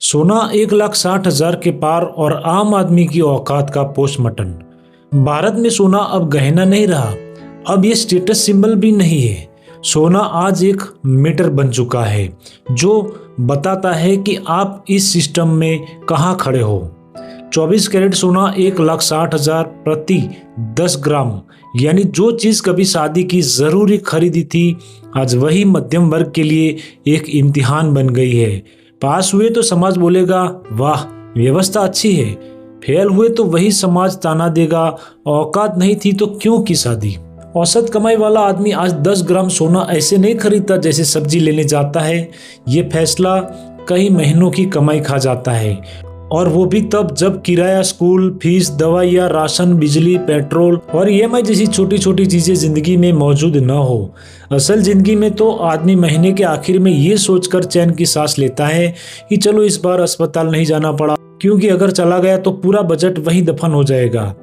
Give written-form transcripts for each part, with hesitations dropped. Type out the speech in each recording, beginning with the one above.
सोना 1,60,000 के पार और आम आदमी की औकात का पोस्टमार्टम। भारत में सोना अब गहना नहीं रहा, अब ये स्टेटस सिंबल भी नहीं है। सोना आज एक मीटर बन चुका है जो बताता है कि आप इस सिस्टम में कहाँ खड़े हो। 24 कैरेट सोना 1,60,000 प्रति 10 ग्राम, यानी जो चीज कभी शादी की जरूरी खरीदी थी, आज वही मध्यम वर्ग के लिए एक इम्तिहान बन गई है। पास हुए तो समाज बोलेगा वाह व्यवस्था अच्छी है, फेल हुए तो वही समाज ताना देगा औकात नहीं थी तो क्यों की शादी। औसत कमाई वाला आदमी आज 10 ग्राम सोना ऐसे नहीं खरीदता जैसे सब्जी लेने जाता है। ये फैसला कई महीनों की कमाई खा जाता है, और वो भी तब जब किराया, स्कूल फीस, दवाइयाँ, राशन, बिजली, पेट्रोल और ईएमआई जैसी छोटी छोटी चीजें जिंदगी में मौजूद न हो। असल जिंदगी में तो आदमी महीने के आखिर में ये सोचकर चैन की सांस लेता है कि चलो इस बार अस्पताल नहीं जाना पड़ा, क्योंकि अगर चला गया तो पूरा बजट वहीं दफन हो जाएगा।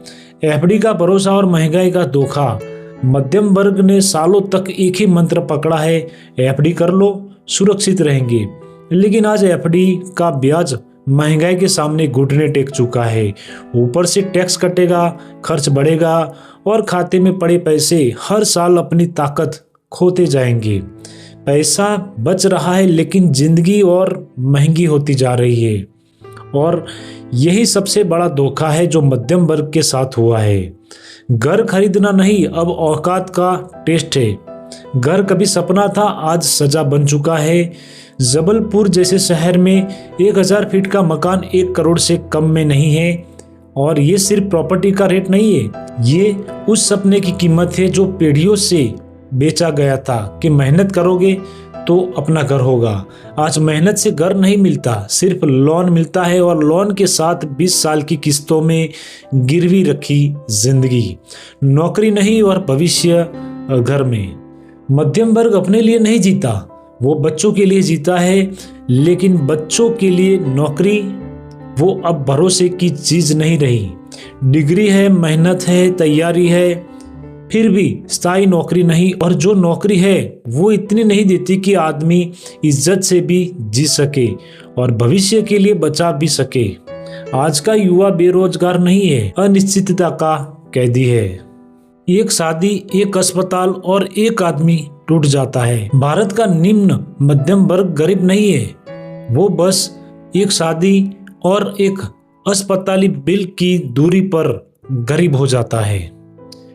एफडी का भरोसा और महंगाई का धोखा। मध्यम वर्ग ने सालों तक एक ही मंत्र पकड़ा है, एफडी कर लो सुरक्षित रहेंगे। लेकिन आज एफडी का ब्याज महंगाई के सामने घुटने टेक चुका है। ऊपर से टैक्स कटेगा, खर्च बढ़ेगा और खाते में पड़े पैसे हर साल अपनी ताकत खोते जाएंगे। पैसा बच रहा है लेकिन जिंदगी और महंगी होती जा रही है, और यही सबसे बड़ा धोखा है जो मध्यम वर्ग के साथ हुआ है। घर खरीदना नहीं, अब औकात का टेस्ट है। घर कभी सपना था, आज सजा बन चुका है। जबलपुर जैसे शहर में 1000 फीट का मकान 1 करोड़ से कम में नहीं है, और ये सिर्फ प्रॉपर्टी का रेट नहीं है, ये उस सपने की कीमत है जो पीढ़ियों से बेचा गया था कि मेहनत करोगे तो अपना घर होगा। आज मेहनत से घर नहीं मिलता, सिर्फ लोन मिलता है, और लोन के साथ 20 साल की किस्तों में गिरवी रखी जिंदगी। नौकरी नहीं और भविष्य घर में। मध्यम वर्ग अपने लिए नहीं जीता, वो बच्चों के लिए जीता है, लेकिन बच्चों के लिए नौकरी वो अब भरोसे की चीज नहीं रही। डिग्री है, मेहनत है, तैयारी है, फिर भी स्थायी नौकरी नहीं, और जो नौकरी है वो इतनी नहीं देती कि आदमी इज्जत से भी जी सके और भविष्य के लिए बचा भी सके। आज का युवा बेरोजगार नहीं है, अनिश्चितता का कैदी है। एक शादी, एक अस्पताल और एक आदमी टूट जाता है। भारत का निम्न मध्यम वर्ग गरीब नहीं है, वो बस एक शादी और एक अस्पताली बिल की दूरी पर गरीब हो जाता है।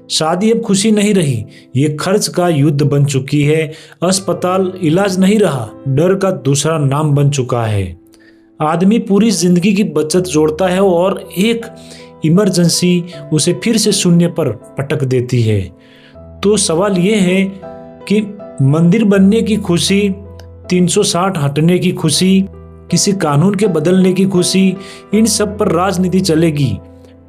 शादी अब खुशी नहीं रही, ये खर्च का युद्ध बन चुकी है। अस्पताल इलाज नहीं रहा, डर का दूसरा नाम बन चुका है। आदमी पूरी जिंदगी की बचत जोड़ता है और एक इमरजेंसी उसे फिर से शून्य पर पटक देती है। तो सवाल ये है कि मंदिर बनने की खुशी, 360 हटने की खुशी, किसी कानून के बदलने की खुशी, इन सब पर राजनीति चलेगी,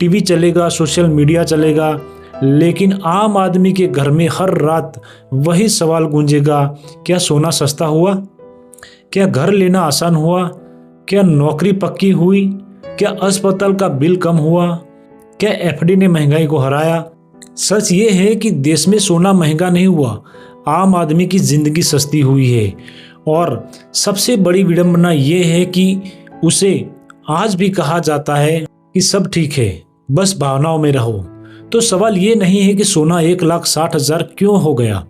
टीवी चलेगा, सोशल मीडिया चलेगा, लेकिन आम आदमी के घर में हर रात वही सवाल गूंजेगा, क्या सोना सस्ता हुआ? क्या घर लेना आसान हुआ? क्या नौकरी पक्की हुई? क्या अस्पताल का बिल कम हुआ? क्या एफडी ने महंगाई को हराया? सच ये है कि देश में सोना महंगा नहीं हुआ, आम आदमी की जिंदगी सस्ती हुई है। और सबसे बड़ी विडंबना ये है कि उसे आज भी कहा जाता है कि सब ठीक है, बस भावनाओं में रहो। तो सवाल ये नहीं है कि सोना 1,60,000 क्यों हो गया,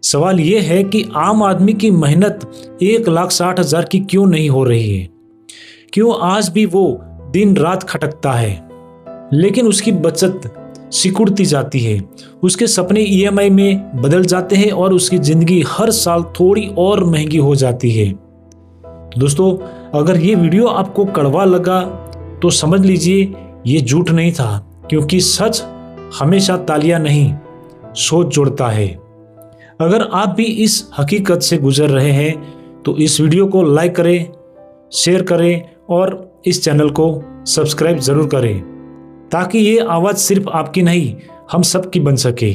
सवाल ये है कि आम आदमी की मेहनत 1,60,000 की क्यों नहीं हो रही है। क्यों आज भी वो दिन रात खटकता है, लेकिन उसकी बचत सिकुड़ती जाती है, उसके सपने ईएमआई में बदल जाते हैं और उसकी जिंदगी हर साल थोड़ी और महंगी हो जाती है। दोस्तों, अगर ये वीडियो आपको कड़वा लगा तो समझ लीजिए ये झूठ नहीं था, क्योंकि सच हमेशा तालियां नहीं सोच जोड़ता है। अगर आप भी इस हकीकत से गुजर रहे हैं तो इस वीडियो को लाइक करें, शेयर करें और इस चैनल को सब्सक्राइब जरूर करें, ताकि ये आवाज़ सिर्फ आपकी नहीं हम सब की बन सके।